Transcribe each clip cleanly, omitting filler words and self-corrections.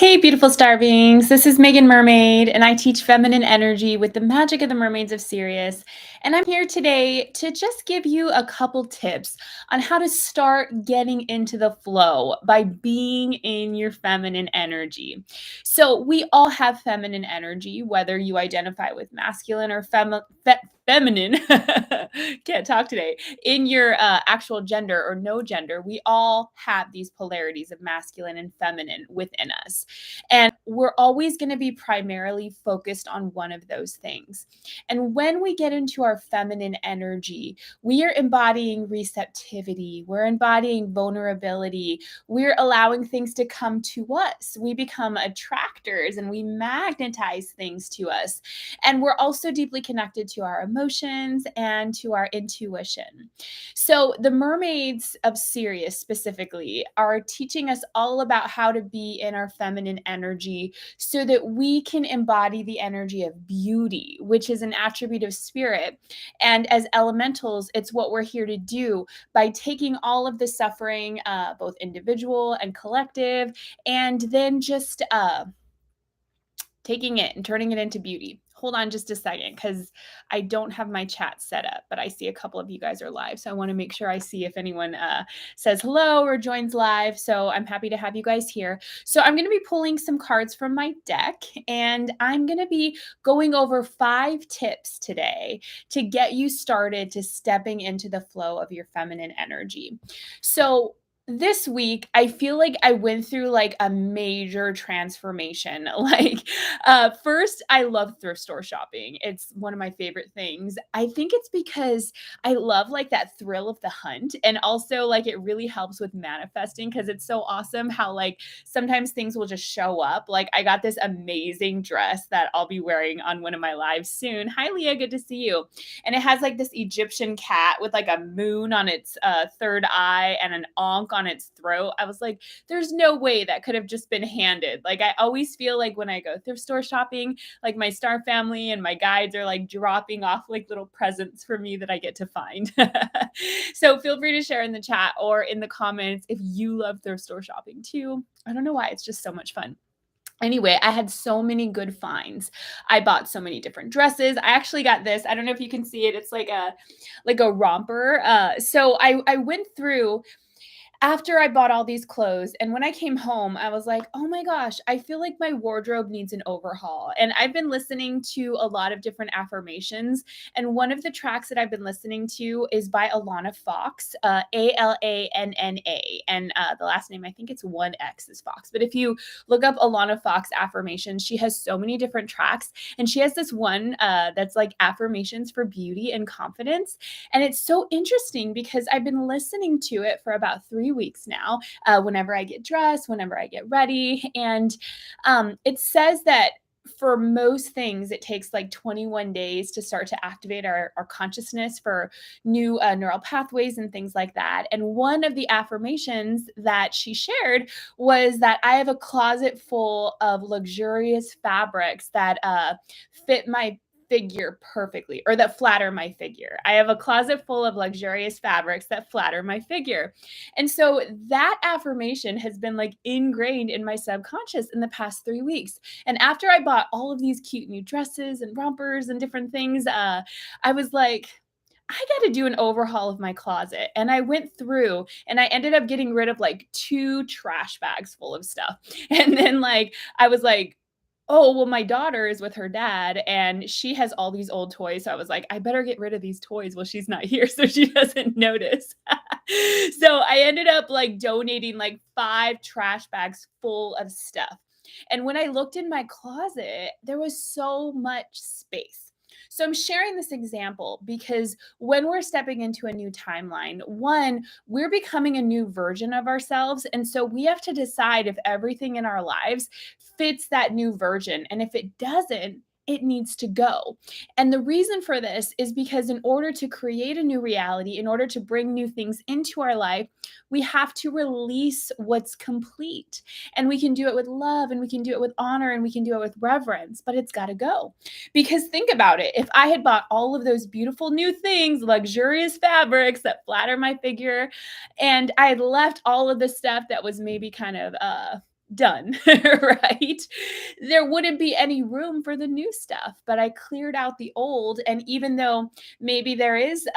Hey, beautiful star beings. This is Meagan Mermaid, and I teach feminine energy with the magic of the mermaids of Sirius. And I'm here today to just give you a couple tips on how to start getting into the flow by being in your feminine energy. So, we all have feminine energy, whether you identify with masculine or feminine. Can't talk today. In your actual gender or no gender, we all have these polarities of masculine and feminine within us. And we're always going to be primarily focused on one of those things. And when we get into our feminine energy, we are embodying receptivity, we're embodying vulnerability, we're allowing things to come to us. We become attractors and we magnetize things to us. And we're also deeply connected to our emotions and to our intuition. So, the mermaids of Sirius specifically are teaching us all about how to be in our feminine energy so that we can embody the energy of beauty, which is an attribute of spirit. And as elementals, it's what we're here to do by taking all of the suffering, both individual and collective, and then just taking it and turning it into beauty. Hold on just a second because I don't have my chat set up, but I see a couple of you guys are live. So I want to make sure I see if anyone says hello or joins live. So I'm happy to have you guys here. So I'm going to be pulling some cards from my deck, and I'm going to be going over 5 tips today to get you started to stepping into the flow of your feminine energy. So this week, I feel like I went through like a major transformation. First, I love thrift store shopping. It's one of my favorite things. I think it's because I love like that thrill of the hunt. And also, like, it really helps with manifesting because it's so awesome how, like, sometimes things will just show up. Like, I got this amazing dress that I'll be wearing on one of my lives soon. Hi, Leah. Good to see you. And it has like this Egyptian cat with like a moon on its third eye and an ankh on its throat. I was like, there's no way that could have just been handed. Like, I always feel like when I go thrift store shopping, like my star family and my guides are like dropping off like little presents for me that I get to find. So feel free to share in the chat or in the comments if you love thrift store shopping too. I don't know why, it's just so much fun. Anyway, I had so many good finds. I bought so many different dresses. I actually got this. I don't know if you can see it. It's like a romper. So I went through after I bought all these clothes, and when I came home, I was like, oh my gosh, I feel like my wardrobe needs an overhaul. And I've been listening to a lot of different affirmations. And one of the tracks that I've been listening to is by Alana Fox, Alanna. And the last name, I think it's 1X is Fox. But if you look up Alana Fox affirmations, she has so many different tracks. And she has this one that's like affirmations for beauty and confidence. And it's so interesting because I've been listening to it for about 3 weeks now, whenever I get dressed, whenever I get ready. And it says that for most things, it takes like 21 days to start to activate our consciousness for new neural pathways and things like that. And one of the affirmations that she shared was that I have a closet full of luxurious fabrics that fit my figure perfectly, or that flatter my figure. I have a closet full of luxurious fabrics that flatter my figure. And so that affirmation has been like ingrained in my subconscious in the past 3 weeks. And after I bought all of these cute new dresses and rompers and different things, I was like, I got to do an overhaul of my closet. And I went through and I ended up getting rid of like 2 trash bags full of stuff. And then like I was like, oh, well, my daughter is with her dad and she has all these old toys. So I was like, I better get rid of these toys while she's not here so she doesn't notice. So I ended up like donating like 5 trash bags full of stuff. And when I looked in my closet, there was so much space. So I'm sharing this example because when we're stepping into a new timeline, one, we're becoming a new version of ourselves. And so we have to decide if everything in our lives fits that new version. And if it doesn't, it needs to go. And the reason for this is because in order to create a new reality, in order to bring new things into our life, we have to release what's complete. And we can do it with love, and we can do it with honor, and we can do it with reverence, but it's got to go. Because think about it. If I had bought all of those beautiful new things, luxurious fabrics that flatter my figure, and I had left all of the stuff that was maybe kind of done, right? There wouldn't be any room for the new stuff, but I cleared out the old. And even though maybe there is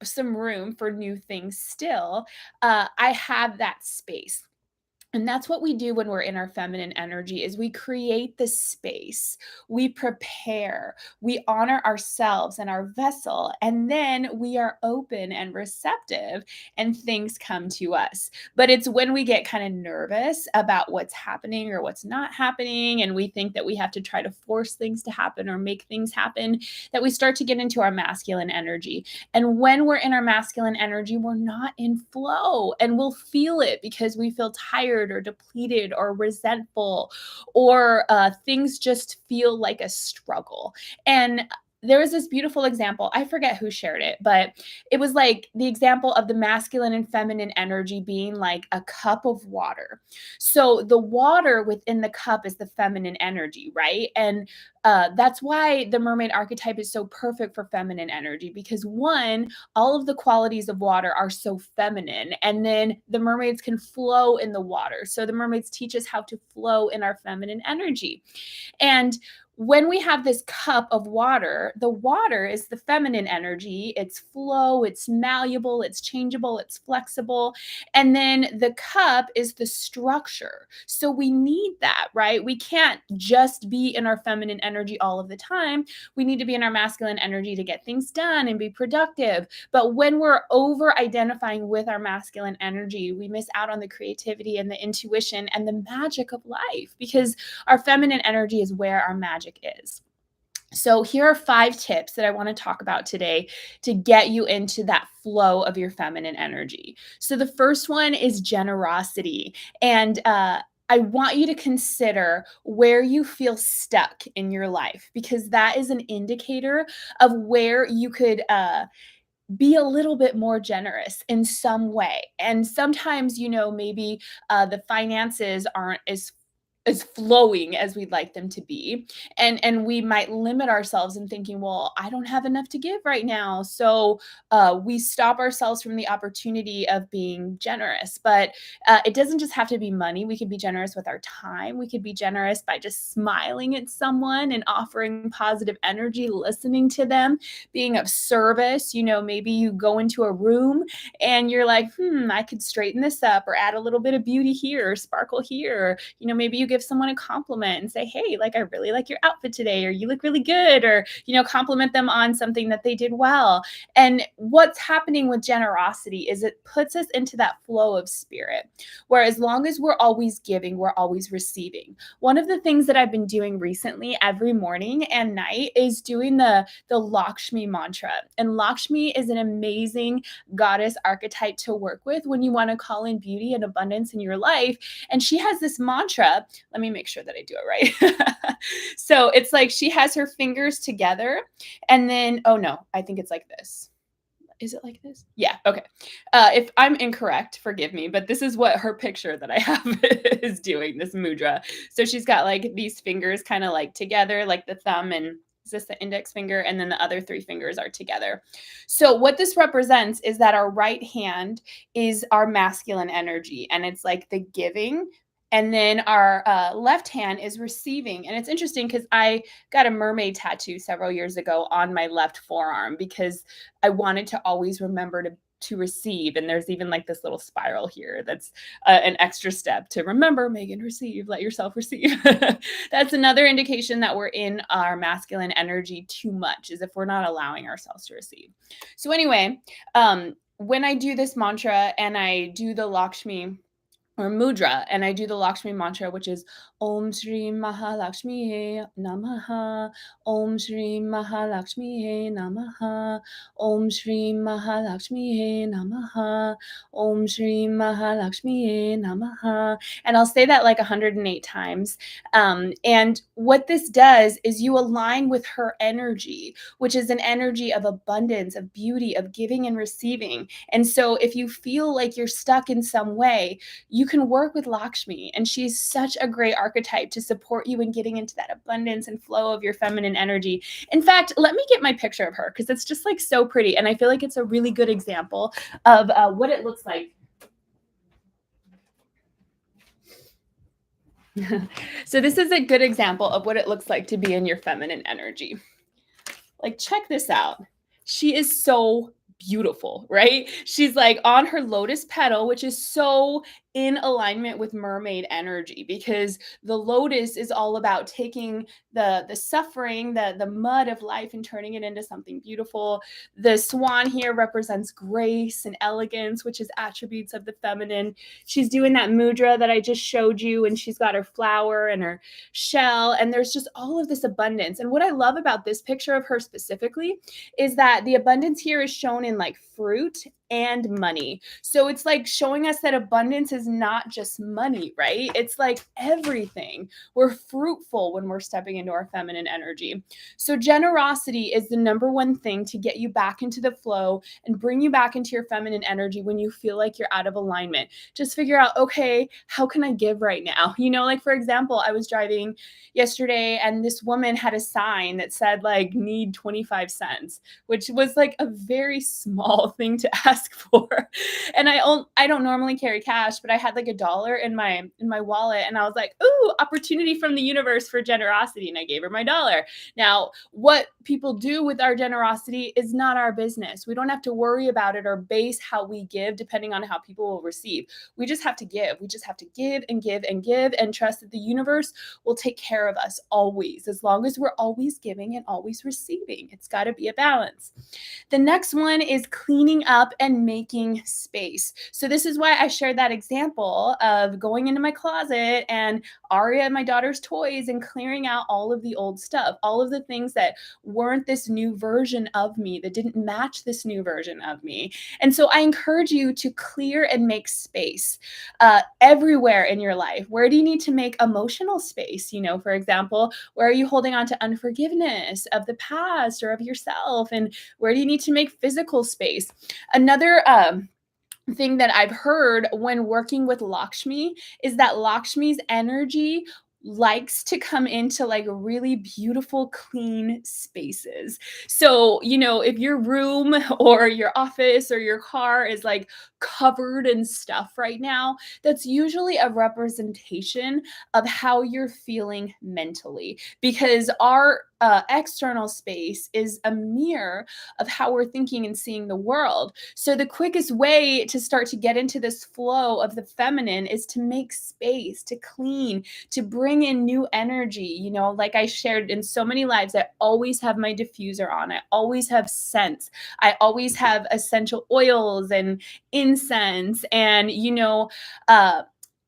some room for new things still, I have that space. And that's what we do when we're in our feminine energy is we create the space, we prepare, we honor ourselves and our vessel, and then we are open and receptive and things come to us. But it's when we get kind of nervous about what's happening or what's not happening, and we think that we have to try to force things to happen or make things happen, that we start to get into our masculine energy. And when we're in our masculine energy, we're not in flow, and we'll feel it because we feel tired or depleted or resentful, or things just feel like a struggle. And there was this beautiful example. I forget who shared it, but it was like the example of the masculine and feminine energy being like a cup of water. So the water within the cup is the feminine energy, right? And that's why the mermaid archetype is so perfect for feminine energy, because one, all of the qualities of water are so feminine, and then the mermaids can flow in the water. So the mermaids teach us how to flow in our feminine energy. And when we have this cup of water, the water is the feminine energy. It's flow, it's malleable, it's changeable, it's flexible. And then the cup is the structure. So we need that, right? We can't just be in our feminine energy all of the time. We need to be in our masculine energy to get things done and be productive. But when we're over identifying with our masculine energy, we miss out on the creativity and the intuition and the magic of life, because our feminine energy is where our magic is. So here are 5 tips that I want to talk about today to get you into that flow of your feminine energy. So the first one is generosity. And I want you to consider where you feel stuck in your life, because that is an indicator of where you could be a little bit more generous in some way. And sometimes, maybe the finances aren't as flowing as we'd like them to be, and we might limit ourselves in thinking, well, I don't have enough to give right now, so we stop ourselves from the opportunity of being generous. But it doesn't just have to be money. We could be generous with our time. We could be generous by just smiling at someone and offering positive energy, listening to them, being of service. Maybe you go into a room and you're like, I could straighten this up or add a little bit of beauty here or sparkle here. Maybe you give someone a compliment and say, hey, like, I really like your outfit today, or you look really good, or, compliment them on something that they did well. And what's happening with generosity is it puts us into that flow of spirit, where as long as we're always giving, we're always receiving. One of the things that I've been doing recently every morning and night is doing the Lakshmi mantra. And Lakshmi is an amazing goddess archetype to work with when you want to call in beauty and abundance in your life. And she has this mantra. Let me make sure that I do it right. So it's like she has her fingers together, and then, oh no, I think it's like this. Is it like this? Yeah. Okay. If I'm incorrect, forgive me, but this is what her picture that I have is doing, this mudra. So she's got like these fingers kind of like together, like the thumb and is this the index finger? And then the other 3 fingers are together. So what this represents is that our right hand is our masculine energy, and it's like the giving. And then our left hand is receiving. And it's interesting because I got a mermaid tattoo several years ago on my left forearm, because I wanted to always remember to receive. And there's even like this little spiral here that's an extra step to remember, Meagan, receive, let yourself receive. That's another indication that we're in our masculine energy too much, is if we're not allowing ourselves to receive. So anyway, when I do this mantra and I do the Lakshmi or mudra, and I do the Lakshmi mantra, which is Om Shri Mahalakshmi Namaha, Om Shri Mahalakshmi Namaha, Om Shri Mahalakshmi Namaha, Om Shri Mahalakshmi Namaha. And I'll say that like 108 times. And what this does is you align with her energy, which is an energy of abundance, of beauty, of giving and receiving. And so if you feel like you're stuck in some way, you can work with Lakshmi, and she's such a great archetype to support you in getting into that abundance and flow of your feminine energy. In fact, let me get my picture of her, because it's just like so pretty, and I feel like it's a really good example of what it looks like. So this is a good example of what it looks like to be in your feminine energy. Like, check this out. She is so beautiful, right? She's like on her lotus petal, which is so in alignment with mermaid energy, because the lotus is all about taking the suffering, the mud of life, and turning it into something beautiful. The swan here represents grace and elegance, which is attributes of the feminine. She's doing that mudra that I just showed you, and she's got her flower and her shell, and there's just all of this abundance. And what I love about this picture of her specifically is that the abundance here is shown in like fruit and money. So it's like showing us that abundance is not just money, right? It's like everything. We're fruitful when we're stepping into our feminine energy. So generosity is the number one thing to get you back into the flow and bring you back into your feminine energy when you feel like you're out of alignment. Just figure out, okay, how can I give right now? You know, like for example, I was driving yesterday and this woman had a sign that said like need 25 cents, which was like a very small thing to ask for. And I don't normally carry cash, but I had like $1 in my wallet, and I was like, ooh, opportunity from the universe for generosity, and I gave her my $1. Now, what people do with our generosity is not our business. We don't have to worry about it or base how we give depending on how people will receive. We just have to give. We just have to give and give and give and trust that the universe will take care of us always, as long as we're always giving and always receiving. It's got to be a balance. The next one is cleaning up and making space. So this is why I shared that example of going into my closet and Aria and my daughter's toys and clearing out all of the old stuff, all of the things that weren't this new version of me, that didn't match this new version of me. And so I encourage you to clear and make space everywhere in your life. Where do you need to make emotional space? You know, for example, where are you holding on to unforgiveness of the past or of yourself? And where do you need to make physical space? Another thing that I've heard when working with Lakshmi is that Lakshmi's energy likes to come into like really beautiful, clean spaces. So, you know, if your room or your office or your car is like covered in stuff right now, that's usually a representation of how you're feeling mentally, because our external space is a mirror of how we're thinking and seeing the world. So the quickest way to start to get into this flow of the feminine is to make space, to clean, to bring in new energy. You know, like I shared in so many lives, I always have my diffuser on. I always have scents. I always have essential oils and incense. And, you know,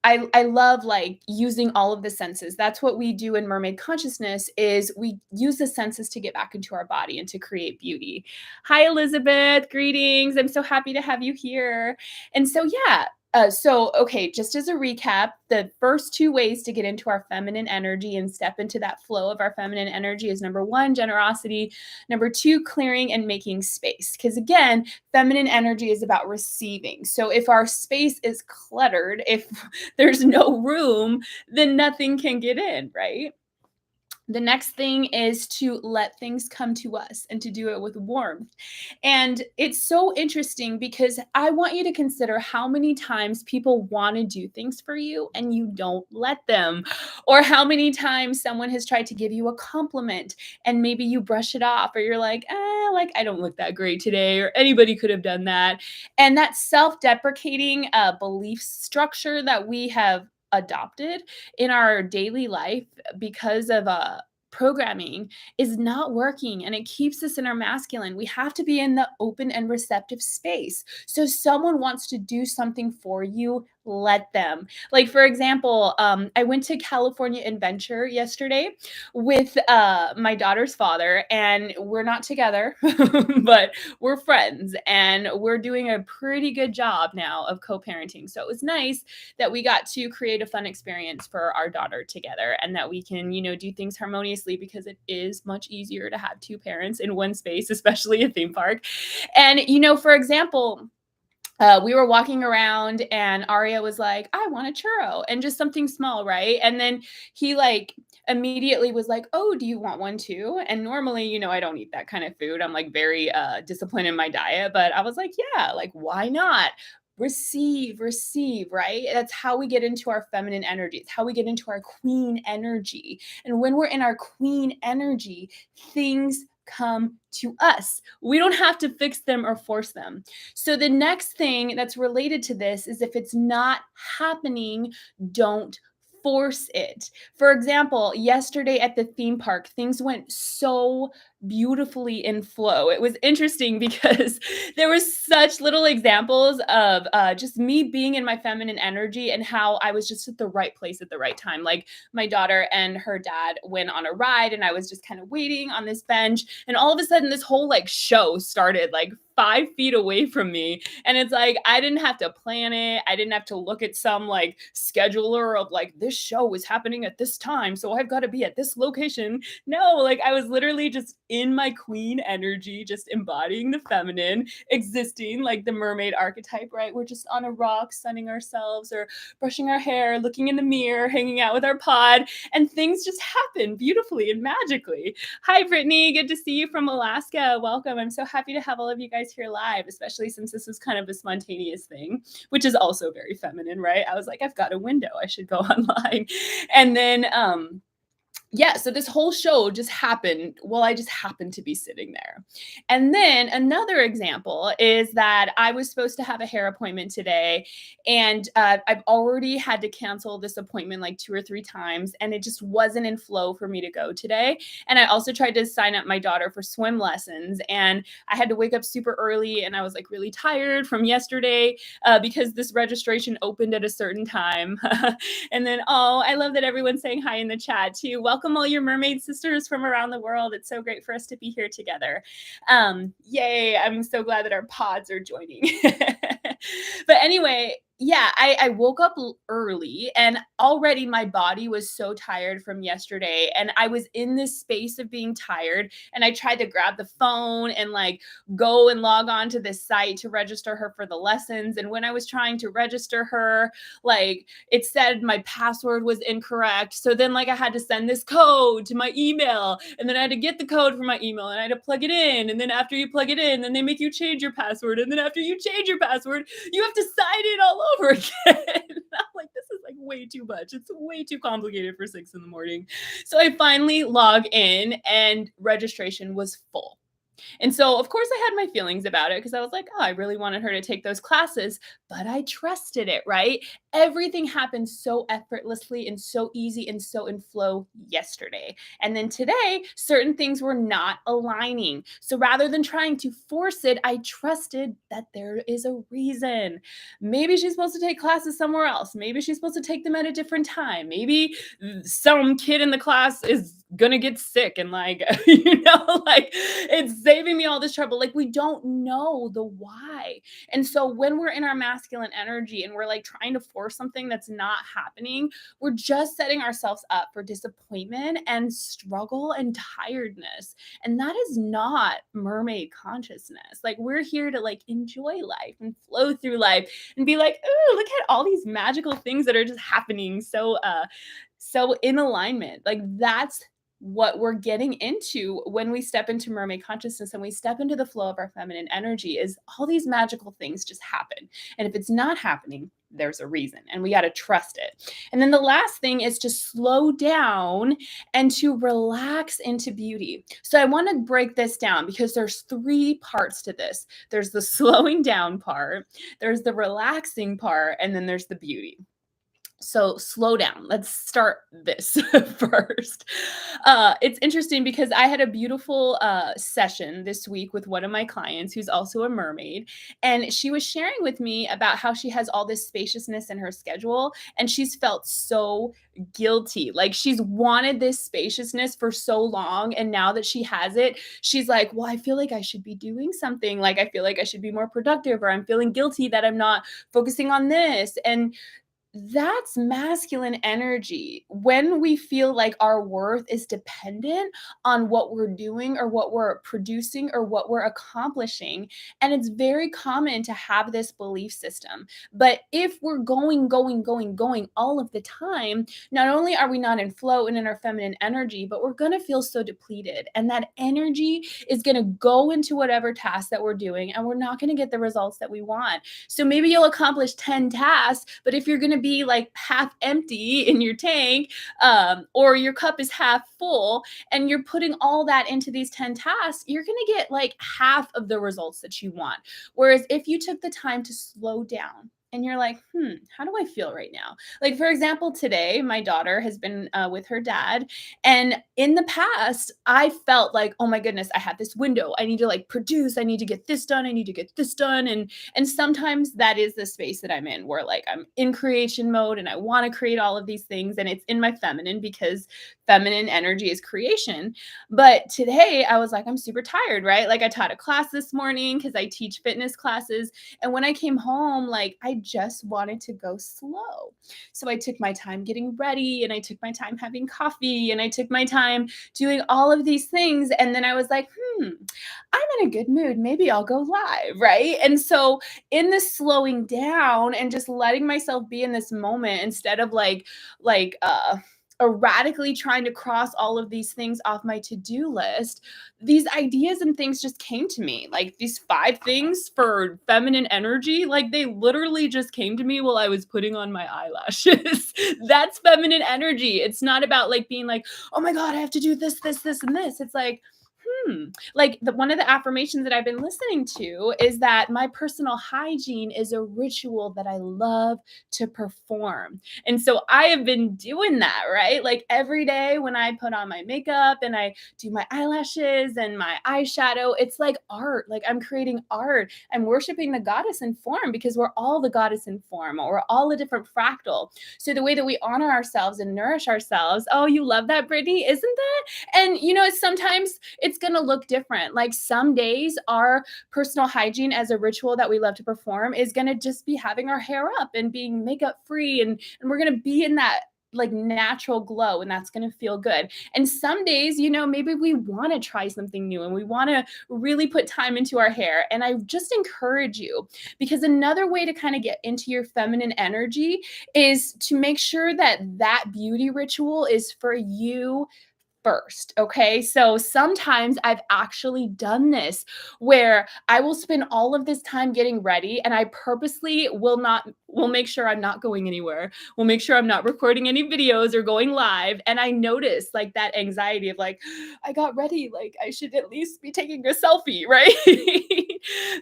I love like using all of the senses. That's what we do in mermaid consciousness, is we use the senses to get back into our body and to create beauty. Hi, Elizabeth. Greetings. I'm so happy to have you here. And so, yeah. Okay, just as a recap, the first two ways to get into our feminine energy and step into that flow of our feminine energy is number one, generosity. Number two, clearing and making space. Because again, feminine energy is about receiving. So if our space is cluttered, if there's no room, then nothing can get in, right? The next thing is to let things come to us and to do it with warmth. And it's so interesting because I want you to consider how many times people want to do things for you and you don't let them, or how many times someone has tried to give you a compliment and maybe you brush it off, or you're like, like I don't look that great today, or anybody could have done that. And that self-deprecating belief structure that we have adopted in our daily life because of programming is not working, and it keeps us in our masculine. We have to be in the open and receptive space. So someone wants to do something for you, let them. Like for example, I went to California Adventure yesterday with my daughter's father, and we're not together, but we're friends, and we're doing a pretty good job now of co-parenting. So it was nice that we got to create a fun experience for our daughter together, and that we can, you know, do things harmoniously, because it is much easier to have two parents in one space, especially a theme park. And, you know, for example, we were walking around and Aria was like, I want a churro, and just something small, right? And then he like immediately was like, oh, do you want one too? And normally, you know, I don't eat that kind of food. I'm like very disciplined in my diet, but I was like, yeah, like why not? receive, receive, right? That's how we get into our feminine energy. It's how we get into our queen energy. And when we're in our queen energy, things come to us. We don't have to fix them or force them. So the next thing that's related to this is if it's not happening, don't force it. For example, yesterday at the theme park, things went so beautifully in flow. It was interesting because there was such little examples of just me being in my feminine energy and how I was just at the right place at the right time. Like my daughter and her dad went on a ride and I was just kind of waiting on this bench. And all of a sudden this whole like show started like 5 feet away from me. And it's like, I didn't have to plan it. I didn't have to look at some like scheduler of like, this show is happening at this time, so I've got to be at this location. No, like I was literally just in my queen energy, just embodying the feminine, existing like the mermaid archetype, right? We're just on a rock, sunning ourselves or brushing our hair, looking in the mirror, hanging out with our pod, and things just happen beautifully and magically. Hi, Brittany. Good to see you from Alaska. Welcome. I'm so happy to have all of you guys here live, especially since this was kind of a spontaneous thing, which is also very feminine, right? I was like, I've got a window. I should go online. And then, yeah, so this whole show just happened. Well, I just happened to be sitting there. And then another example is that I was supposed to have a hair appointment today, and I've already had to cancel this appointment like 2 or 3 times, and it just wasn't in flow for me to go today. And I also tried to sign up my daughter for swim lessons, and I had to wake up super early, and I was like really tired from yesterday because this registration opened at a certain time. And then, oh, I love that everyone's saying hi in the chat too. Welcome all your mermaid sisters from around the world. It's so great for us to be here together. Yay, I'm so glad that our pods are joining. But anyway, yeah, I woke up early and already my body was so tired from yesterday. And I was in this space of being tired. And I tried to grab the phone and like go and log on to this site to register her for the lessons. And when I was trying to register her, like it said my password was incorrect. So then like I had to send this code to my email, and then I had to get the code from my email and I had to plug it in. And then after you plug it in, then they make you change your password. And then after you change your password, you have to sign it all over again. I'm like, this is like way too much. It's way too complicated for 6 a.m. So I finally log in and registration was full. And so, of course, I had my feelings about it because I was like, oh, I really wanted her to take those classes, but I trusted it, right? Everything happened so effortlessly and so easy and so in flow yesterday. And then today, certain things were not aligning. So rather than trying to force it, I trusted that there is a reason. Maybe she's supposed to take classes somewhere else. Maybe she's supposed to take them at a different time. Maybe some kid in the class is gonna get sick and like like it's saving me all this trouble. Like we don't know the why. And so when we're in our masculine energy and we're like trying to force something that's not happening, we're just setting ourselves up for disappointment and struggle and tiredness. And that is not mermaid consciousness. Like we're here to like enjoy life and flow through life and be like, oh, look at all these magical things that are just happening so in alignment. Like that's what we're getting into when we step into mermaid consciousness and we step into the flow of our feminine energy is all these magical things just happen. And if it's not happening, there's a reason and we got to trust it. And then the last thing is to slow down and to relax into beauty. So I want to break this down because there's 3 parts to this. There's the slowing down part, there's the relaxing part, and then there's the beauty. So slow down. Let's start this first. It's interesting because I had a beautiful session this week with one of my clients who's also a mermaid. And she was sharing with me about how she has all this spaciousness in her schedule. And she's felt so guilty. Like she's wanted this spaciousness for so long. And now that she has it, she's like, well, I feel like I should be doing something. Like I feel like I should be more productive, or I'm feeling guilty that I'm not focusing on this. And That's masculine energy. When we feel like our worth is dependent on what we're doing or what we're producing or what we're accomplishing. And it's very common to have this belief system. But if we're going all of the time, not only are we not in flow and in our feminine energy, but we're going to feel so depleted. And that energy is going to go into whatever task that we're doing, and we're not going to get the results that we want. So maybe you'll accomplish 10 tasks, but if you're going to be like half empty in your tank, or your cup is half full, and you're putting all that into these 10 tasks, you're going to get like half of the results that you want. Whereas if you took the time to slow down, and you're like, how do I feel right now? Like, for example, today, my daughter has been with her dad. And in the past, I felt like, oh my goodness, I have this window. I need to like produce. I need to get this done. I need to get this done. And sometimes that is the space that I'm in, where like I'm in creation mode and I want to create all of these things. And it's in my feminine, because feminine energy is creation. But today I was like, I'm super tired, right? Like, I taught a class this morning because I teach fitness classes. And when I came home, like, I just wanted to go slow. So I took my time getting ready, and I took my time having coffee, and I took my time doing all of these things. And then I was like, I'm in a good mood. Maybe I'll go live, right? And so in this slowing down and just letting myself be in this moment, instead of like erratically trying to cross all of these things off my to-do list, these ideas and things just came to me. Like, these 5 things for feminine energy, like, they literally just came to me while I was putting on my eyelashes. That's feminine energy. It's not about like being like, oh my God, I have to do this, and this. It's like, like, one of the affirmations that I've been listening to is that my personal hygiene is a ritual that I love to perform. And so I have been doing that, right? Like, every day when I put on my makeup and I do my eyelashes and my eyeshadow, it's like art. Like, I'm creating art. I'm worshiping the goddess in form, because we're all the goddess in form, or we're all a different fractal. So the way that we honor ourselves and nourish ourselves, oh, you love that, Brittany, isn't that? And sometimes it's going to look different. Like, some days our personal hygiene as a ritual that we love to perform is going to just be having our hair up and being makeup free, and we're going to be in that like natural glow, and that's going to feel good. And some days, maybe we want to try something new and we want to really put time into our hair. And I just encourage you, because another way to kind of get into your feminine energy is to make sure that that beauty ritual is for you first. Okay. So sometimes I've actually done this, where I will spend all of this time getting ready, and I purposely will make sure I'm not going anywhere. Will make sure I'm not recording any videos or going live. And I notice like that anxiety of like, I got ready. Like, I should at least be taking a selfie. Right.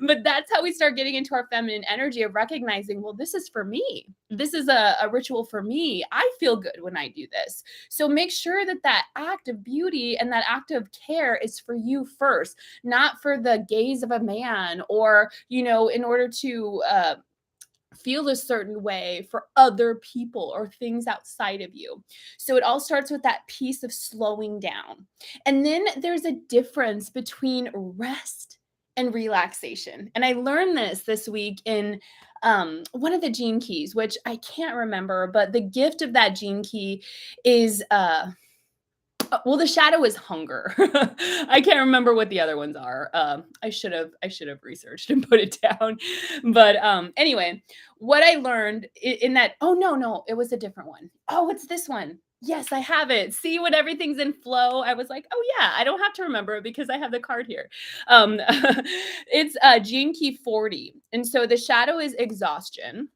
But that's how we start getting into our feminine energy of recognizing, well, this is for me. This is a ritual for me. I feel good when I do this. So make sure that that act of beauty and that act of care is for you first, not for the gaze of a man, or, in order to feel a certain way for other people or things outside of you. So it all starts with that piece of slowing down. And then there's a difference between rest and relaxation. And I learned this week in one of the gene keys, which I can't remember, but the gift of that gene key is well, the shadow is hunger. I can't remember what the other ones are. I should have researched and put it down. But anyway, what I learned in that, oh no, it was a different one. Oh, it's this one. Yes, I have it. See, when everything's in flow, I was like, oh yeah, I don't have to remember it because I have the card here. It's gene key 40. And so the shadow is exhaustion.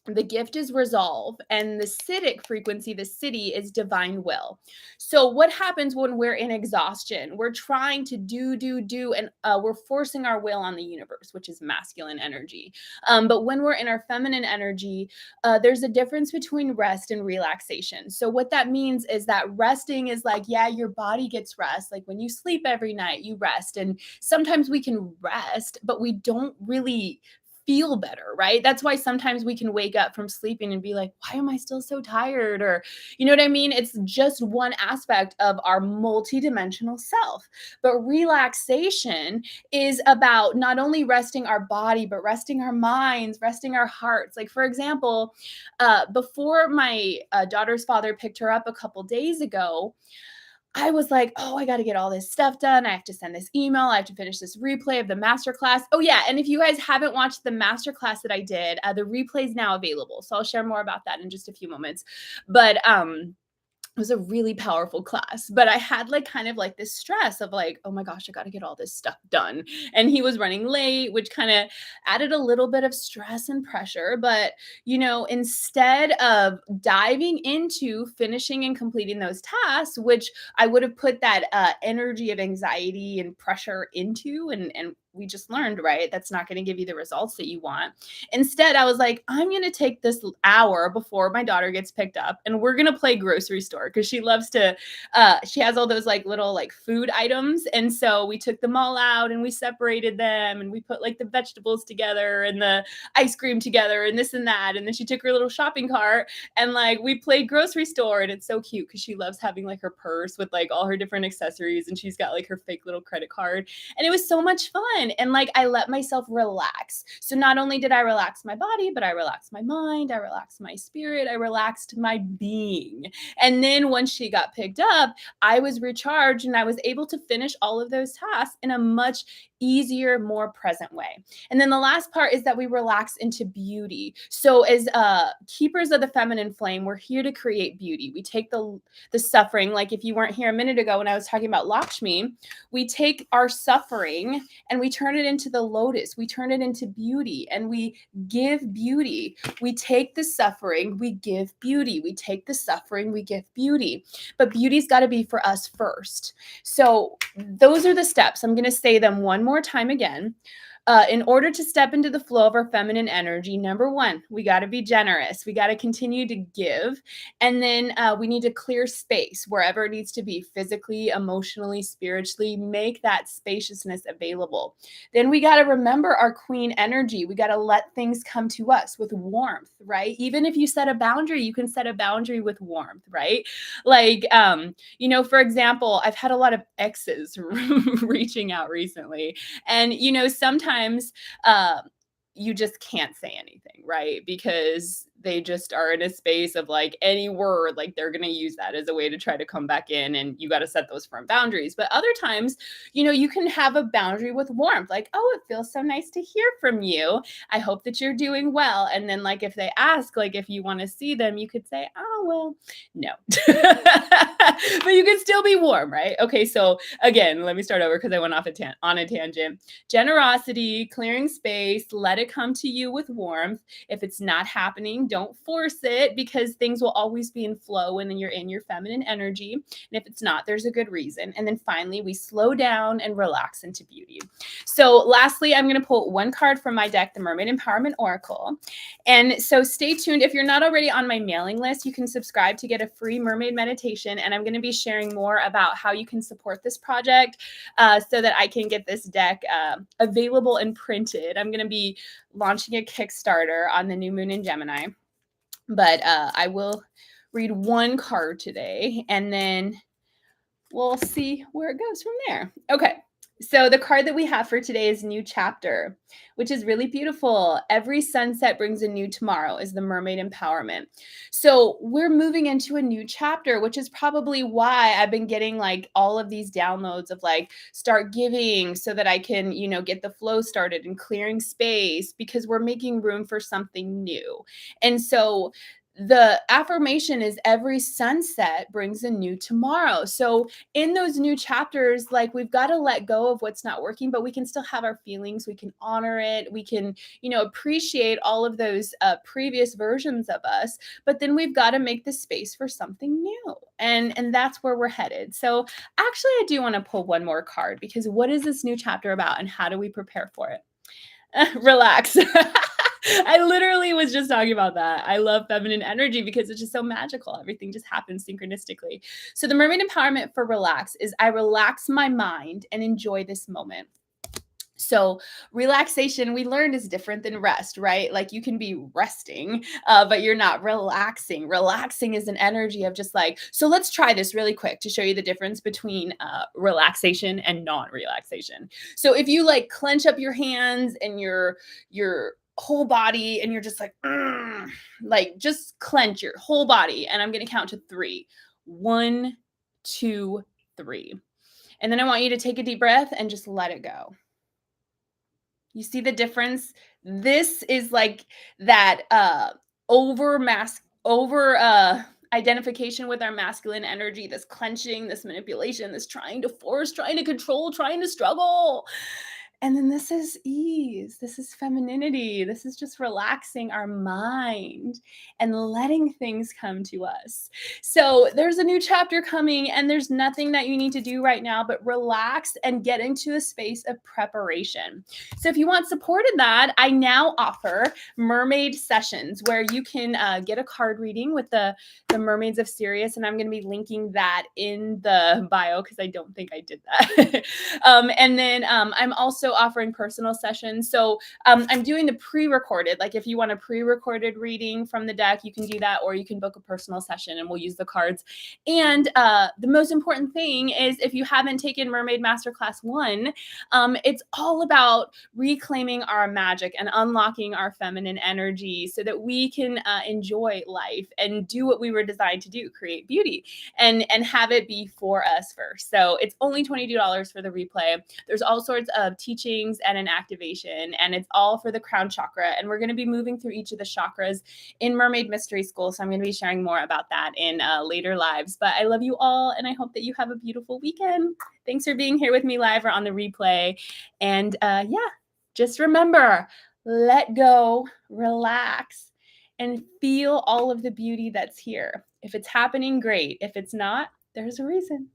The gift is resolve, and the Siddhic frequency, the city, is divine will. So what happens when we're in exhaustion? We're trying to do, and we're forcing our will on the universe, which is masculine energy. But when we're in our feminine energy, there's a difference between rest and relaxation. So what that means is that resting is like, yeah, your body gets rest. Like, when you sleep every night, you rest. And sometimes we can rest, but we don't really feel better, right? That's why sometimes we can wake up from sleeping and be like, why am I still so tired? Or, you know what I mean? It's just one aspect of our multidimensional self. But relaxation is about not only resting our body, but resting our minds, resting our hearts. Like, for example, before my daughter's father picked her up a couple days ago, I was like, oh, I got to get all this stuff done. I have to send this email. I have to finish this replay of the masterclass. Oh, yeah. And if you guys haven't watched the masterclass that I did, the replay is now available. So I'll share more about that in just a few moments. But it was a really powerful class, but I had like kind of like this stress of like, oh my gosh, I got to get all this stuff done. And he was running late, which kind of added a little bit of stress and pressure. But, you know, instead of diving into finishing and completing those tasks, which I would have put that energy of anxiety and pressure into, and we just learned, right? That's not going to give you the results that you want. Instead, I was like, I'm going to take this hour before my daughter gets picked up and we're going to play grocery store because she loves to, she has all those like little like food items. And so we took them all out and we separated them and we put like the vegetables together and the ice cream together and this and that. And then she took her little shopping cart and like we played grocery store. And it's so cute because she loves having like her purse with like all her different accessories and she's got like her fake little credit card. And it was so much fun. And like I let myself relax. So not only did I relax my body, but I relaxed my mind, I relaxed my spirit, I relaxed my being. And then once she got picked up, I was recharged and I was able to finish all of those tasks in a much easier, more present way. And then the last part is that we relax into beauty. So as keepers of the feminine flame, we're here to create beauty. We take the suffering, like if you weren't here a minute ago when I was talking about Lakshmi, we take our suffering and we turn it into the lotus. We turn it into beauty and we give beauty. We take the suffering, we give beauty. We take the suffering, we give beauty. But beauty's got to be for us first. So those are the steps. I'm going to say them one more time again. In order to step into the flow of our feminine energy, number one, we got to be generous. We got to continue to give. And then we need to clear space wherever it needs to be, physically, emotionally, spiritually, make that spaciousness available. Then we got to remember our queen energy. We got to let things come to us with warmth, right? Even if you set a boundary, you can set a boundary with warmth, right? Like, you know, for example, I've had a lot of exes reaching out recently. And, you know, sometimes you just can't say anything, right? Because they just are in a space of like any word, like they're going to use that as a way to try to come back in, and you got to set those firm boundaries. But other times, you know, you can have a boundary with warmth, like, oh, it feels so nice to hear from you. I hope that you're doing well. And then like if they ask, like if you want to see them, you could say, oh, well, no. But you can still be warm, right? Okay, so again, let me start over because I went off on a tangent. Generosity, clearing space, let it come to you with warmth. If it's not happening, don't force it because things will always be in flow when you're in your feminine energy. And if it's not, there's a good reason. And then finally, we slow down and relax into beauty. So lastly, I'm going to pull one card from my deck, the Mermaid Empowerment Oracle. And so stay tuned. If you're not already on my mailing list, you can subscribe to get a free mermaid meditation. And I'm going to be sharing more about how you can support this project so that I can get this deck available and printed. I'm going to be launching a Kickstarter on the new moon in Gemini. But I will read one card today, and then we'll see where it goes from there. Okay. So the card that we have for today is New Chapter, which is really beautiful. Every sunset brings a new tomorrow is the Mermaid Empowerment. So we're moving into a new chapter, which is probably why I've been getting like all of these downloads of like start giving so that I can, you know, get the flow started and clearing space because we're making room for something new. And so the affirmation is every sunset brings a new tomorrow. So in those new chapters, like we've got to let go of what's not working, but we can still have our feelings. We can honor it. We can, you know, appreciate all of those previous versions of us, but then we've got to make the space for something new. And that's where we're headed. So actually, I do want to pull one more card because what is this new chapter about and how do we prepare for it? Relax. I literally was just talking about that. I love feminine energy because it's just so magical. Everything just happens synchronistically. So the Mermaid Empowerment for relax is I relax my mind and enjoy this moment. So relaxation, we learned, is different than rest, right? Like you can be resting, but you're not relaxing. Relaxing is an energy of just like, so let's try this really quick to show you the difference between relaxation and non-relaxation. So if you like clench up your hands and your whole body and you're just like just clench your whole body. And I'm going to count to three. 1, 2, 3. And then I want you to take a deep breath and just let it go. You see the difference? This is like that over identification with our masculine energy, this clenching, this manipulation, this trying to force, trying to control, trying to struggle. And then this is ease. This is femininity. This is just relaxing our mind and letting things come to us. So there's a new chapter coming, and there's nothing that you need to do right now but relax and get into a space of preparation. So if you want support in that, I now offer mermaid sessions where you can get a card reading with the Mermaids of Sirius, and I'm going to be linking that in the bio because I don't think I did that. And then I'm also offering personal sessions. So I'm doing the pre-recorded. Like if you want a pre-recorded reading from the deck, you can do that, or you can book a personal session and we'll use the cards. And the most important thing is, if you haven't taken Mermaid Masterclass 1, it's all about reclaiming our magic and unlocking our feminine energy so that we can enjoy life and do what we were designed to do, create beauty, and have it be for us first. So it's only $22 for the replay. There's all sorts of teachings and an activation, and it's all for the crown chakra. And we're going to be moving through each of the chakras in Mermaid Mystery School. So I'm going to be sharing more about that in later lives. But I love you all, and I hope that you have a beautiful weekend. Thanks for being here with me live or on the replay. And yeah, just remember, let go, relax, and feel all of the beauty that's here. If it's happening, great. If it's not, there's a reason.